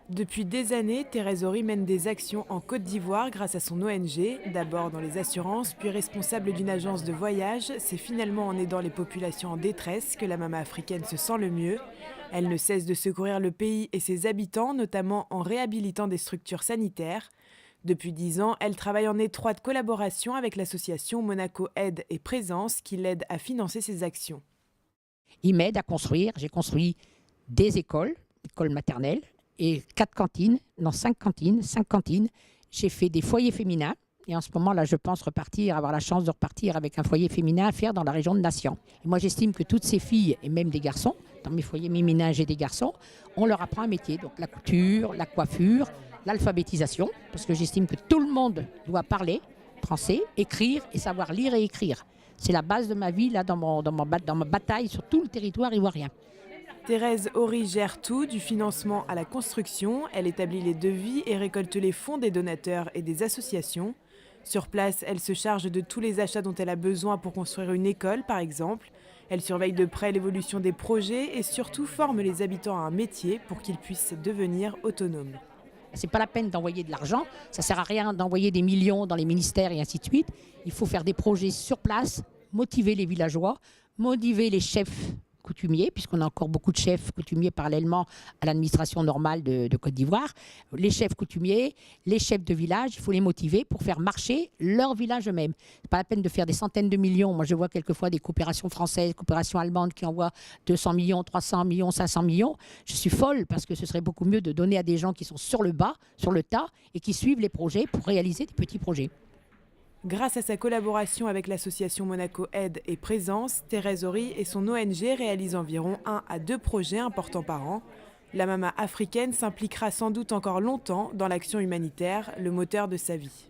Depuis des années, Thérèse Horry mène des actions en Côte d'Ivoire grâce à son ONG. D'abord dans les assurances, puis responsable d'une agence de voyage, c'est finalement en aidant les populations en détresse que la Mama africaine se sent le mieux. Elle ne cesse de secourir le pays et ses habitants, notamment en réhabilitant des structures sanitaires. Depuis 10 ans, elle travaille en étroite collaboration avec l'association Monaco Aide et Présence qui l'aide à financer ses actions. Il m'aide à construire. J'ai construit des écoles maternelles et 4 cantines, non 5 cantines, 5 cantines. J'ai fait des foyers féminins et en ce moment là je pense avoir la chance de repartir avec un foyer féminin à faire dans la région de Nation. Et moi j'estime que toutes ces filles et même des garçons, dans mes foyers féminins j'ai des garçons, on leur apprend un métier, donc la couture, la coiffure, l'alphabétisation, parce que j'estime que tout le monde doit parler français, écrire et savoir lire et écrire. C'est la base de ma vie là, dans ma bataille sur tout le territoire ivoirien. Thérèse Horry gère tout, du financement à la construction. Elle établit les devis et récolte les fonds des donateurs et des associations. Sur place, elle se charge de tous les achats dont elle a besoin pour construire une école, par exemple. Elle surveille de près l'évolution des projets et surtout forme les habitants à un métier pour qu'ils puissent devenir autonomes. C'est pas la peine d'envoyer de l'argent, ça sert à rien d'envoyer des millions dans les ministères et ainsi de suite. Il faut faire des projets sur place, motiver les villageois, motiver les chefs coutumiers, puisqu'on a encore beaucoup de chefs coutumiers parallèlement à l'administration normale de Côte d'Ivoire. Les chefs coutumiers, les chefs de village, il faut les motiver pour faire marcher leur village eux-mêmes. C'est pas la peine de faire des centaines de millions. Moi, je vois quelquefois des coopérations françaises, coopérations allemandes qui envoient 200 millions, 300 millions, 500 millions. Je suis folle parce que ce serait beaucoup mieux de donner à des gens qui sont sur le bas, sur le tas, et qui suivent les projets pour réaliser des petits projets. Grâce à sa collaboration avec l'association Monaco Aide et Présence, Thérèse Horry et son ONG réalisent environ 1 à 2 projets importants par an. La Mama africaine s'impliquera sans doute encore longtemps dans l'action humanitaire, le moteur de sa vie.